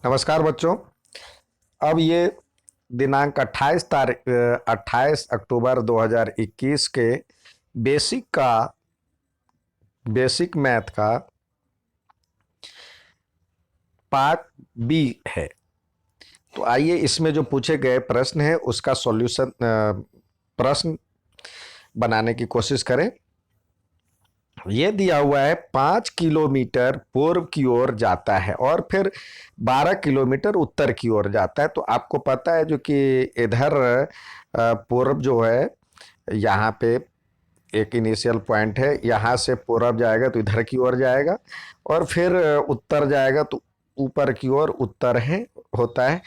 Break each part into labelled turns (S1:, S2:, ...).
S1: नमस्कार बच्चों। अब ये दिनांक 28 अक्टूबर 2021 के बेसिक मैथ का पार्ट बी है। तो आइए इसमें जो पूछे गए प्रश्न है उसका सॉल्यूशन प्रश्न बनाने की कोशिश करें। ये दिया हुआ है 5 किलोमीटर पूर्व की ओर जाता है और फिर 12 किलोमीटर उत्तर की ओर जाता है। तो आपको पता है जो कि इधर पूर्व जो है, यहाँ पे एक इनिशियल पॉइंट है, यहाँ से पूर्व जाएगा तो इधर की ओर जाएगा और फिर उत्तर जाएगा तो ऊपर की ओर उत्तर है होता है।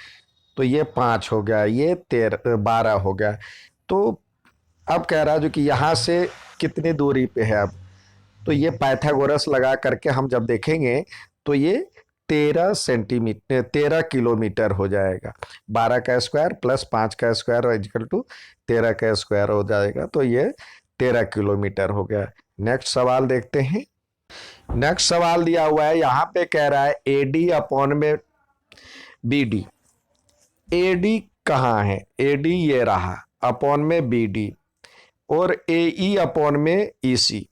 S1: तो ये 5 हो गया, ये 12 हो गया। तो अब कह रहा है जो कि यहाँ से कितनी दूरी पे है। अब तो ये पाइथागोरस लगा करके हम जब देखेंगे तो ये 13 किलोमीटर हो जाएगा। 12 का स्क्वायर प्लस 5 का स्क्वायर इक्वल टू 13 का स्क्वायर हो जाएगा। तो ये 13 किलोमीटर हो गया। नेक्स्ट सवाल देखते हैं। नेक्स्ट सवाल दिया हुआ है, यहाँ पे कह रहा है AD अपॉन में BD। AD कहाँ है? AD ये रहा, अपॉन में BD, और AE अपॉन में EC।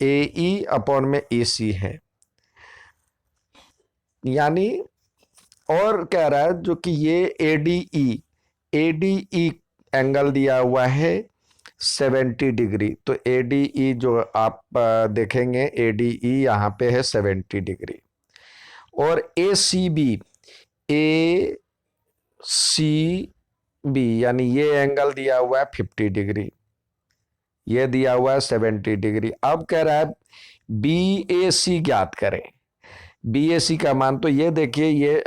S1: AE अपॉन में EC है, यानी और कह रहा है जो कि ये ADE एंगल दिया हुआ है 70 डिग्री। तो ADE जो आप देखेंगे, ADE यहाँ पे है 70 डिग्री। और ACB यानी ये एंगल दिया हुआ है 50 डिग्री, ये दिया हुआ है 70 डिग्री। अब कह रहा है BAC ज्ञात करें। BAC का मान तो ये देखिए, ये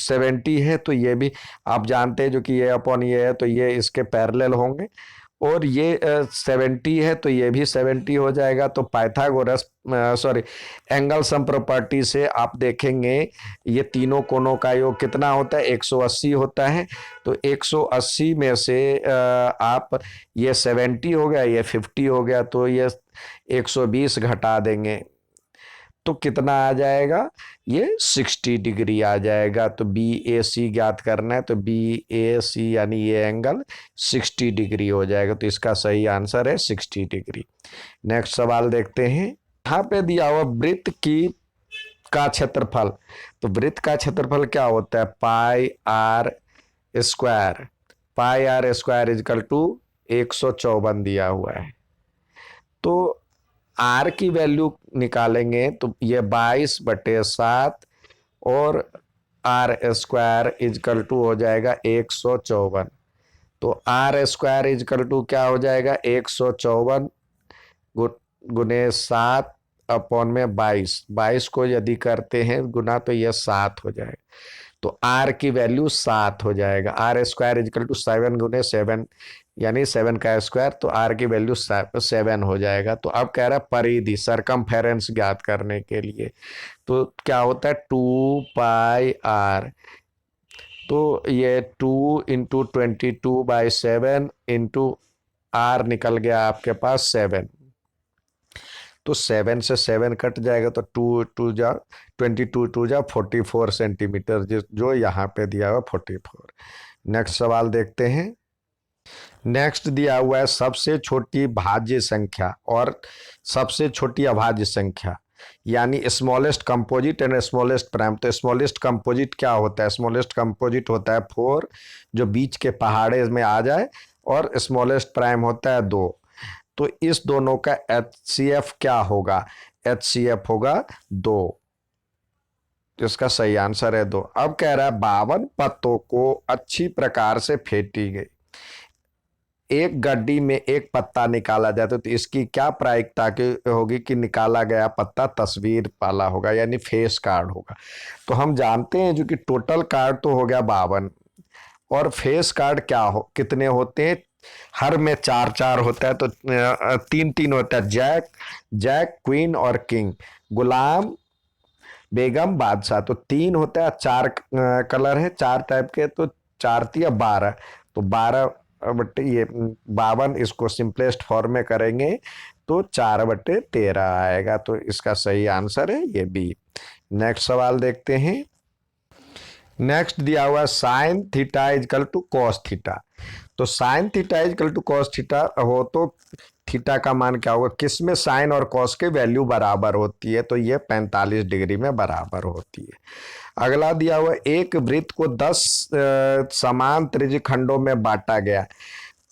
S1: 70 है तो ये भी आप जानते हैं जो कि ये अपॉन ये है तो ये इसके पैरेलल होंगे, और ये 70 है तो ये भी 70 हो जाएगा। तो पाइथागोरस एंगल सम प्रॉपर्टी से आप देखेंगे ये तीनों कोणों का योग कितना होता है? 180 होता है। तो 180 में से आप ये 70 हो गया, ये 50 हो गया, तो ये 120 घटा देंगे तो कितना आ जाएगा? ये 60 डिग्री आ जाएगा। तो BAC ज्ञात करना है, तो BAC यानी ये एंगल 60 डिग्री हो जाएगा। तो इसका सही आंसर है 60 डिग्री। नेक्स्ट सवाल देखते हैं। यहाँ पे दिया हुआ वृत्त का क्षेत्रफल। तो वृत्त का क्षेत्रफल क्या होता है? पाई आर स्क्वायर इजकल टू 154 दिया हुआ है। तो आर की वैल्यू निकालेंगे तो ये 22/7 और आर स्क्वायर इजकल टू हो जाएगा 154। तो आर स्क्वायर इजकल टू क्या हो जाएगा? 154 गुने 7 अपॉन में 22 को यदि करते हैं गुना तो यह 7 हो जाएगा। तो आर की वैल्यू 7 हो जाएगा। आर स्क्वायर इजकल टू 7 गुने 7 यानी 7 का स्क्वायर, तो आर की वैल्यू 7 हो जाएगा। तो अब कह रहा है परिधि सरकमफेरेंस ज्ञात करने के लिए, तो क्या होता है? 2πr। तो ये 2 इंटू 22/7 इंटू आर निकल गया आपके पास 7। तो 7 से 7 कट जाएगा तो 22 44 सेंटीमीटर, जो यहाँ पे दिया हुआ 44। नेक्स्ट सवाल देखते हैं। नेक्स्ट दिया हुआ है सबसे छोटी भाज्य संख्या और सबसे छोटी अभाज्य संख्या, यानी smallest composite and smallest prime. तो स्मॉलेस्ट कंपोजिट क्या होता है? स्मॉलेस्ट कंपोजिट होता है 4 जो बीच के पहाड़े में आ जाए, और स्मॉलेस्ट प्राइम होता है 2। तो इस दोनों का HCF क्या होगा? HCF होगा 2। इसका सही आंसर है 2। अब कह रहा है 52 पत्तों को अच्छी प्रकार से फेंटी गई, एक गड्डी में एक पत्ता निकाला जाए तो इसकी क्या प्रायिकता की होगी कि निकाला गया पत्ता तस्वीर वाला होगा, यानी फेस कार्ड होगा। तो हम जानते हैं जो कि टोटल कार्ड तो हो गया 52, और फेस कार्ड कितने होते हैं? हर में 4-4 होता है, तो 3-3 होता है। जैक क्वीन और किंग, गुलाम बेगम बादशाह। तो 3 होता है, 4 कलर है, 4 टाइप के, तो 4×3 = 12। तो 12 बट्टे ये 52, इसको सिंपलेस्ट फॉर्म में करेंगे तो 4/13 आएगा। तो इसका सही आंसर है ये बी। नेक्स्ट सवाल देखते हैं। नेक्स्ट दिया हुआ है sine theta is equal to cos theta. तो sine theta is equal to cos theta हो तो थीटा का मान क्या होगा, किसमें साइन और कॉस के वैल्यू बराबर होती है, तो ये 45 डिग्री में बराबर होती है। अगला दिया हुआ एक वृत्त को 10 समान त्रिज्यखंडों में बांटा गया,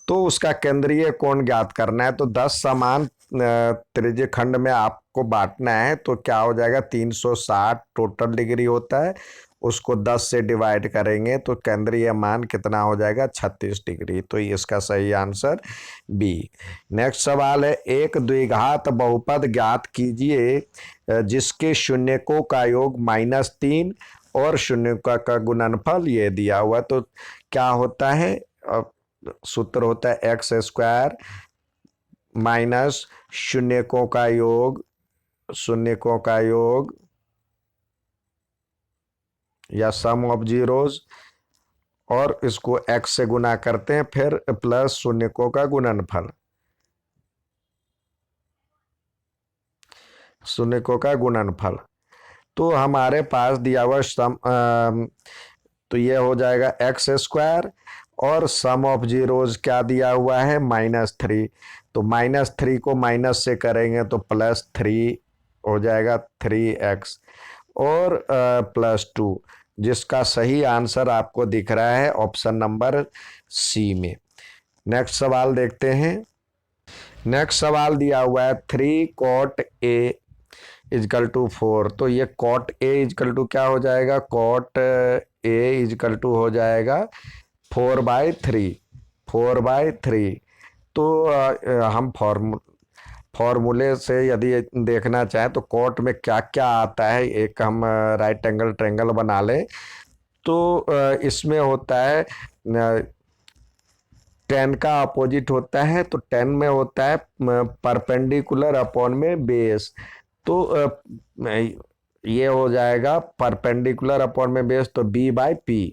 S1: तो उसका केंद्रीय कोण ज्ञात करना है। तो 10 समान त्रिज्यखंड में आपको बांटना है, तो क्या हो जाएगा, 360 टोटल डिग्री होता है, उसको 10 से डिवाइड करेंगे तो केंद्रीय मान कितना हो जाएगा, 36 डिग्री। तो इसका सही आंसर बी। नेक्स्ट सवाल है एक द्विघात बहुपद ज्ञात कीजिए जिसके शून्यकों का योग -3 और शून्यकों का गुणनफल ये दिया हुआ। तो क्या होता है, सूत्र होता है एक्स स्क्वायर माइनस शून्यकों का योग, शून्यकों का योग या सम ऑफ जीरोस, और इसको x से गुना करते हैं, फिर प्लस शून्यकों का गुणनफल, शून्यकों का गुणनफल। तो हमारे पास दिया हुआ सम, तो ये हो जाएगा एक्स स्क्वायर, और सम ऑफ जीरोस क्या दिया हुआ है, -3। तो -3 को माइनस से करेंगे तो +3 हो जाएगा, 3x और +2, जिसका सही आंसर आपको दिख रहा है ऑप्शन नंबर सी में। नेक्स्ट सवाल देखते हैं। नेक्स्ट सवाल दिया हुआ है 3 cot A इजकल टू 4। तो ये cot A इजकल टू क्या हो जाएगा, cot A इजकल टू हो जाएगा 4/3, 4/3। तो हम फॉर्मूले से यदि देखना चाहें तो कोट में क्या क्या आता है, एक हम राइट एंगल ट्रेंगल बना लें। तो इसमें होता है 10 का अपोजिट होता है, तो 10 में होता है परपेंडिकुलर अपॉन में बेस। तो ये हो जाएगा परपेंडिकुलर अपॉन में बेस, तो b/p।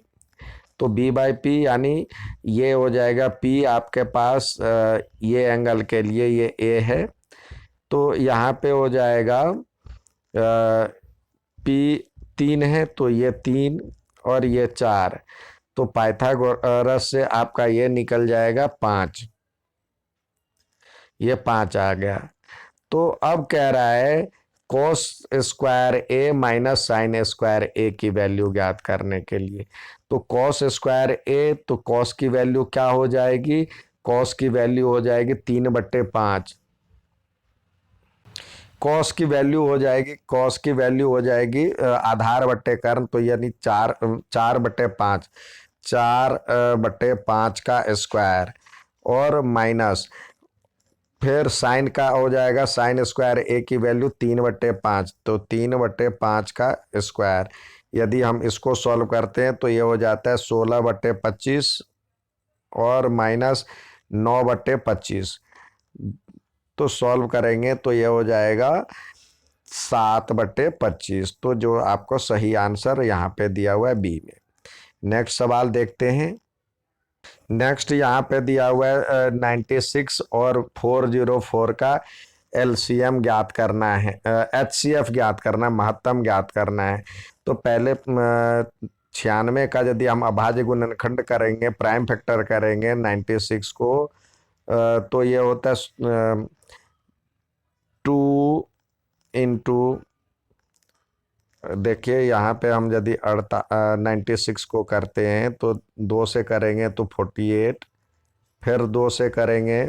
S1: तो b/p यानी ये हो जाएगा p आपके पास ये एंगल के लिए ये a है, तो यहाँ पे हो जाएगा p 3 है, तो ये 3 और ये 4। तो पाइथागोरस से आपका ये निकल जाएगा 5, ये 5 आ गया। तो अब कह रहा है कॉस स्क्वायर ए माइनस साइन स्क्वायर ए की वैल्यू ज्ञात करने के लिए। तो कॉस स्क्वायर ए, तो कॉस की वैल्यू क्या हो जाएगी, कॉस की वैल्यू हो जाएगी 3/5, कॉस की वैल्यू हो जाएगी, कॉस की वैल्यू हो जाएगी आधार बट्टे कर्ण, तो यानी 4/5, 4/5 का स्क्वायर, और माइनस फिर साइन का हो जाएगा, साइन स्क्वायर ए की वैल्यू 3/5, तो 3/5 का स्क्वायर। यदि हम इसको सॉल्व करते हैं तो ये हो जाता है 16/25 और माइनस 9/25। तो सॉल्व करेंगे तो ये हो जाएगा 7/25। तो जो आपको सही आंसर यहाँ पे दिया हुआ है बी में। नेक्स्ट सवाल देखते हैं। नेक्स्ट यहाँ पे दिया हुआ है 96 और 404 का एलसीएम ज्ञात करना है, एचसीएफ ज्ञात करना, महत्तम ज्ञात करना है। तो पहले 96 का यदि हम अभाज्य गुणनखंड करेंगे, प्राइम फैक्टर करेंगे 96 को, तो ये होता है 2 इंटू, देखिए यहाँ पे हम यदि 96 को करते हैं तो 2 से करेंगे तो 48, फिर 2 से करेंगे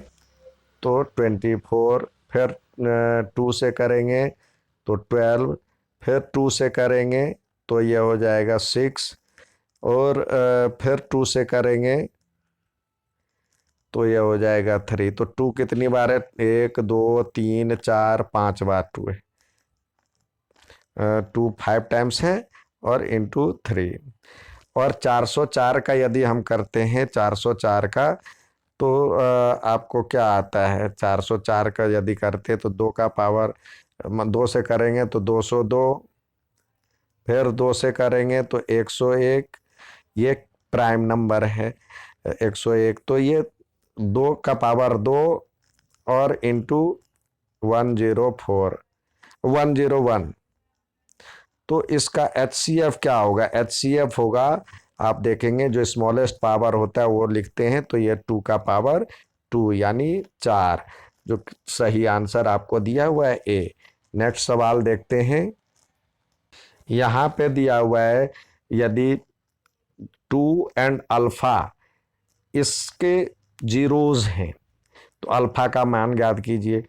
S1: तो 24, फिर 2 से करेंगे तो 12, फिर 2 से करेंगे तो ये हो जाएगा 6, और फिर 2 से करेंगे तो ये हो जाएगा 3। तो 2 कितनी बार है, 1 2 3 4 5 बार 2 है, 2 5 टाइम्स है, और इंटू 3। और 404 का यदि हम करते हैं, 404 का, तो आपको क्या आता है, 404 का यदि करते हैं तो 2 का पावर 2 से करेंगे तो 202, फिर 2 से करेंगे तो 101, ये प्राइम नंबर है 101। तो ये 2 का पावर 2 और इंटू 101, तो इसका HCF क्या होगा? HCF होगा, आप देखेंगे जो स्मॉलेस्ट पावर होता है वो लिखते हैं, तो ये 2 का पावर 2 यानी 4, जो सही आंसर आपको दिया हुआ है ए। नेक्स्ट सवाल देखते हैं। यहाँ पे दिया हुआ है यदि 2 एंड अल्फा इसके जीरोज हैं तो अल्फा का मान ज्ञात कीजिए।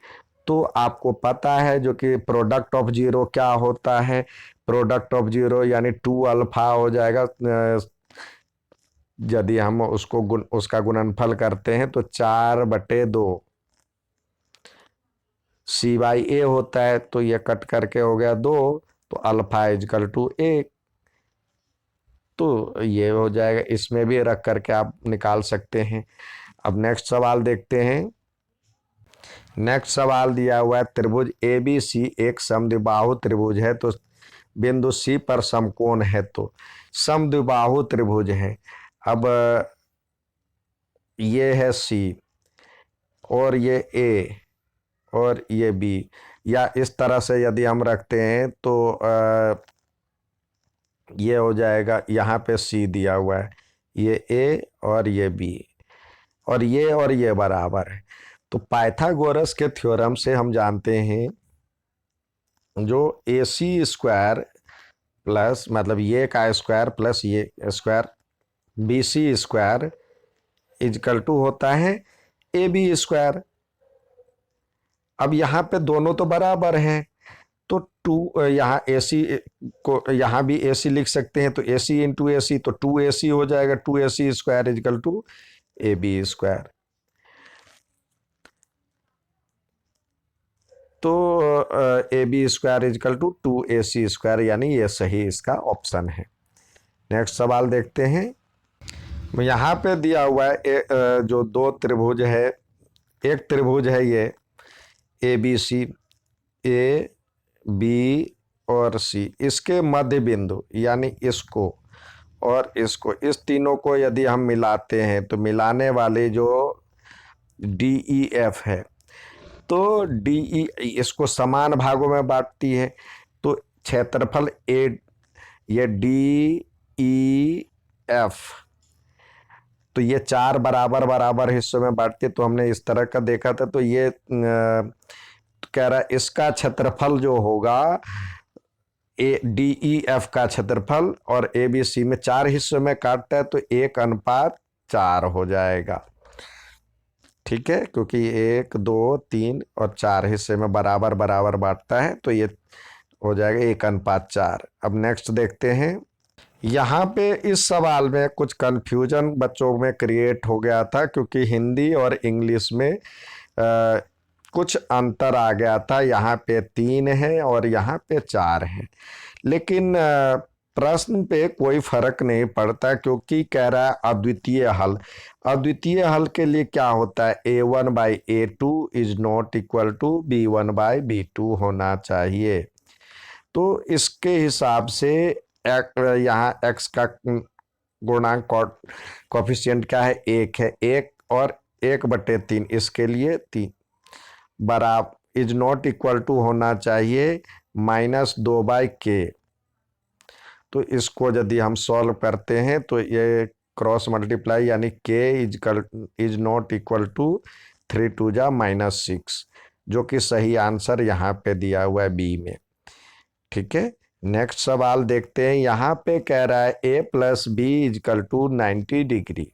S1: तो आपको पता है जो कि प्रोडक्ट ऑफ जीरो क्या होता है, प्रोडक्ट ऑफ जीरो यानी 2 अल्फा हो जाएगा। यदि हम उसका गुणनफल करते हैं तो 4/2 C/A होता है, तो ये कट करके हो गया 2, तो अल्फा इजकल टू 1, तो ये हो जाएगा। इसमें भी रख करके आप निकाल सकते हैं। अब नेक्स्ट सवाल देखते हैं। नेक्स्ट सवाल दिया हुआ है त्रिभुज ABC एक समद्विबाहु त्रिभुज है, तो बिंदु C पर समकोण है, तो समद्विबाहु त्रिभुज है। अब ये है C और ये A और ये B, या इस तरह से यदि हम रखते हैं तो ये हो जाएगा, यहाँ पे C दिया हुआ है, ये A और ये B, और ये बराबर है। तो पाइथागोरस के थ्योरम से हम जानते हैं जो AC स्क्वायर प्लस मतलब ये का स्क्वायर प्लस ये square BC square equal to होता है AB स्क्वायर। अब यहाँ पे दोनों तो बराबर हैं, तो 2 यहाँ AC को यहाँ भी AC लिख सकते हैं, तो AC इंटू AC तो 2AC हो जाएगा, 2AC square equal to AB square. तो AB square equal to 2AC square, यानी ये सही इसका ऑप्शन है। नेक्स्ट सवाल देखते हैं। यहाँ पे दिया हुआ है जो 2 त्रिभुज है, एक त्रिभुज है ये ABC, A B और C, इसके मध्य बिंदु यानी इसको और इसको, इस तीनों को यदि हम मिलाते हैं तो मिलाने वाले जो DEF है, तो DE इसको समान भागों में बांटती है, तो क्षेत्रफल A ये DEF, तो ये 4 बराबर बराबर हिस्सों में बांटती है। तो हमने इस तरह का देखा था, तो ये कह रहा है इसका क्षेत्रफल जो होगा DEF का क्षेत्रफल और ABC में 4 हिस्सों में काटता है, तो 1:4 हो जाएगा। ठीक है, क्योंकि 1 2 3 और 4 हिस्से में बराबर बराबर बांटता है, तो ये हो जाएगा 1:4। अब नेक्स्ट देखते हैं। यहाँ पे इस सवाल में कुछ कंफ्यूजन बच्चों में क्रिएट हो गया था, क्योंकि हिंदी और इंग्लिश में कुछ अंतर आ गया था। यहाँ पे 3 है और यहाँ पे 4 है, लेकिन प्रश्न पे कोई फर्क नहीं पड़ता, क्योंकि कह रहा है अद्वितीय हल। अद्वितीय हल के लिए क्या होता है, A1/A2 is not equal to B1/B2 होना चाहिए। तो इसके हिसाब से यहाँ x का गुणांक कोफिशिएंट क्या है, 1 है, 1 और 1/3, इसके लिए 3 बराबर इज नॉट इक्वल टू होना चाहिए -2/k। तो इसको यदि हम सॉल्व करते हैं तो ये क्रॉस मल्टीप्लाई यानी k is not equal to 3 2 जा -6, जो कि सही आंसर यहाँ पे दिया हुआ है बी में। ठीक है, नेक्स्ट सवाल देखते हैं। यहाँ पे कह रहा है A + B equal to 90 degree,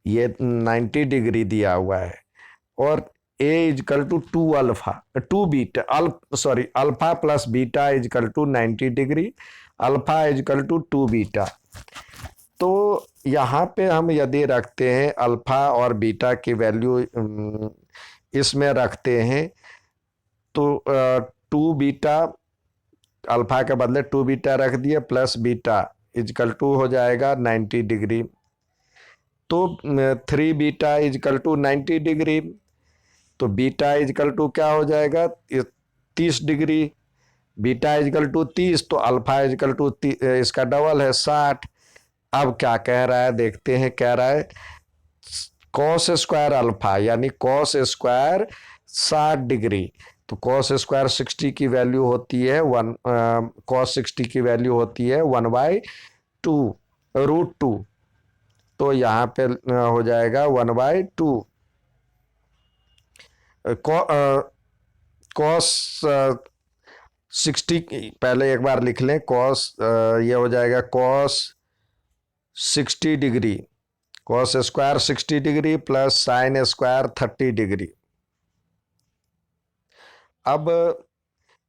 S1: ये 90 डिग्री दिया हुआ है, और A equal to 2 alpha plus beta equal to 90 degree, alpha equal to 2 beta. तो यहाँ पे हम यदि रखते हैं अल्फा और बीटा की वैल्यू इसमें रखते हैं, तो 2 बीटा, अल्फा के बदले 2 बीटा रख दिए, प्लस बीटा इजकल टू हो जाएगा 90 डिग्री, तो 3 बीटा इजकल टू 90 डिग्री, तो बीटा इजकल टू क्या हो जाएगा 30 डिग्री, बीटा इजकल टू 30, तो अल्फा इजकल टू इसका डबल है 60। अब क्या कह रहा है देखते हैं, कह रहा है कॉस स्क्वायर अल्फा यानी कॉस स्क्वायर 60 डिग्री, तो कॉस स्क्वायर 60 की वैल्यू होती है कॉस 60 की वैल्यू होती है 1/2 √2। तो यहाँ पे हो जाएगा 1/2। कॉस 60 पहले एक बार लिख लें। कॉस ये हो जाएगा cos 60 degree, cos square 60 degree plus sine square 30 degree. अब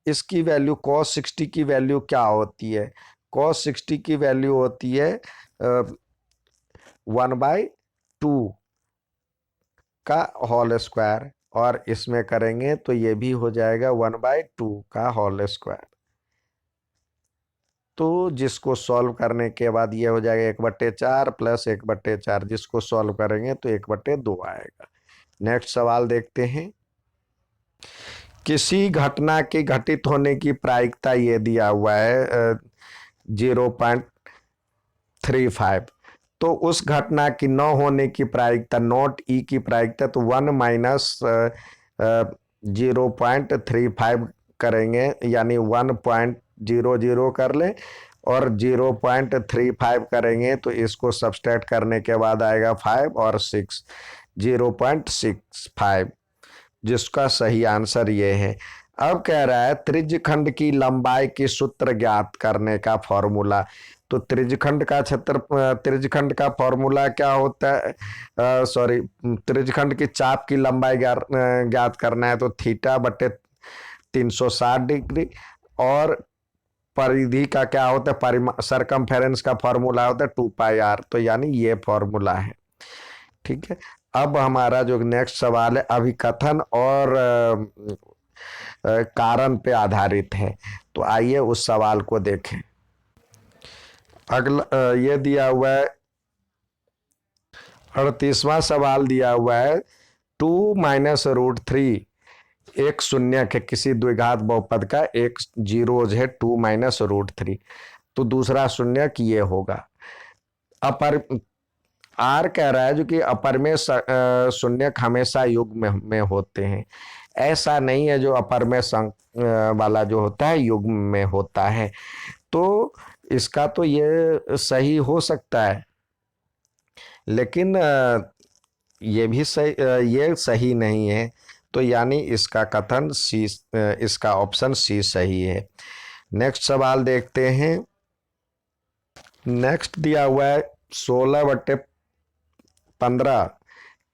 S1: इसकी वैल्यू कॉस 60 की वैल्यू क्या होती है? कॉस 60 की वैल्यू होती है 1/2 का होल स्क्वायर, और इसमें करेंगे तो ये भी हो जाएगा 1/2 का होल स्क्वायर। तो जिसको सॉल्व करने के बाद ये हो जाएगा 1/4 प्लस 1/4, जिसको सॉल्व करेंगे तो 1/2 आएगा। नेक्स्ट सवाल देखते हैं। किसी घटना के घटित होने की प्रायिकता ये दिया हुआ है 0.35। तो उस घटना की न होने की प्रायिकता, नॉट ई की प्रायिकता, तो 1 माइनस 0.35 करेंगे, यानी 1.00 कर लें और 0.35 करेंगे तो इसको सब्सट्रैक्ट करने के बाद आएगा 5 और 6, 0.65, जिसका सही आंसर ये है। अब कह रहा है त्रिज्यखंड की लंबाई की सूत्र ज्ञात करने का फॉर्मूला। तो त्रिज्यखंड का फॉर्मूला क्या होता है? सॉरी, त्रिज्यखंड की चाप की लंबाई ज्ञात करना है तो θ/360 और परिधि का क्या होता है? सरकमफेरेंस का फॉर्मूला होता है 2πr। तो यानी ये फॉर्मूला है। ठीक है। अब हमारा जो नेक्स्ट सवाल है अभिकथन और कारण पे आधारित है। तो आइए उस सवाल को देखें। अगला ये दिया हुआ है 38वां सवाल दिया हुआ है 2 माइनस √3 एक शून्य के किसी द्विघात बहुपद का एक जीरोज है 2 माइनस √3। तो दूसरा शून्य कि ये होगा अपर आर कह रहा है जो कि अपर में शून्यक हमेशा युग्म में होते हैं। ऐसा नहीं है जो अपर में वाला जो होता है युग्म में होता है। तो इसका तो ये सही हो सकता है, लेकिन ये भी सही, ये सही नहीं है। तो यानी इसका कथन सी, इसका ऑप्शन सी सही है। नेक्स्ट सवाल देखते हैं। नेक्स्ट दिया हुआ है 16/15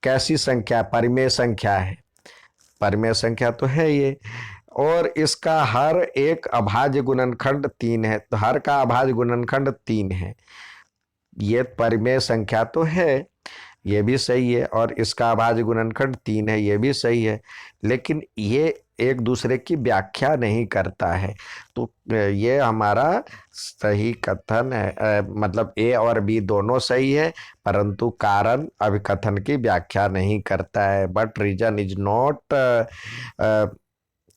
S1: कैसी संख्या? परिमेय संख्या है। परिमेय संख्या तो है ये, और इसका हर एक अभाज्य गुणनखंड 3 है। तो हर का अभाज्य गुणनखंड 3 है। ये परिमेय संख्या तो है, ये भी सही है, और इसका अभाज्य गुणनखंड 3 है, ये भी सही है, लेकिन ये एक दूसरे की व्याख्या नहीं करता है। तो ये हमारा सही कथन है, मतलब ए और बी दोनों सही है, परंतु कारण अभिकथन की व्याख्या नहीं करता है। But reason is not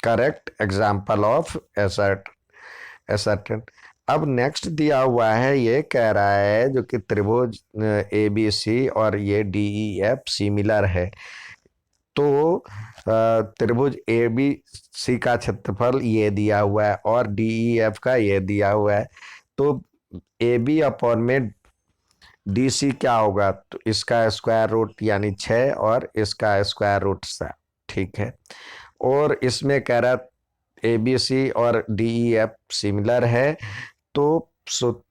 S1: correct example of assertion. अब नेक्स्ट दिया हुआ है, ये कह रहा है जो कि त्रिभुज ABC और ये DEF सिमिलर है। तो त्रिभुज ABC का क्षेत्रफल ये दिया हुआ है और DEF का ये दिया हुआ है। तो AB अपॉन में DC क्या होगा? तो इसका स्क्वायर रूट यानी 6 और इसका स्क्वायर रूट 7। ठीक है। और इसमें कह रहा है ABC और DEF सिमिलर है, तो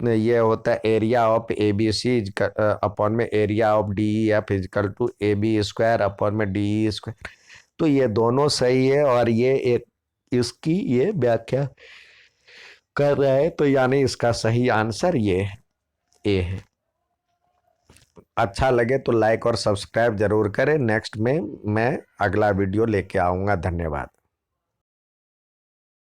S1: ये होता है एरिया ऑफ ABC अपॉन में area of DEF equal to AB square upon में DE स्क्वायर। तो ये दोनों सही है और ये एक इसकी ये व्याख्या कर रहा है। तो यानी इसका सही आंसर ये ए है। अच्छा लगे तो लाइक और सब्सक्राइब जरूर करें। नेक्स्ट में मैं अगला वीडियो लेके आऊँगा। धन्यवाद।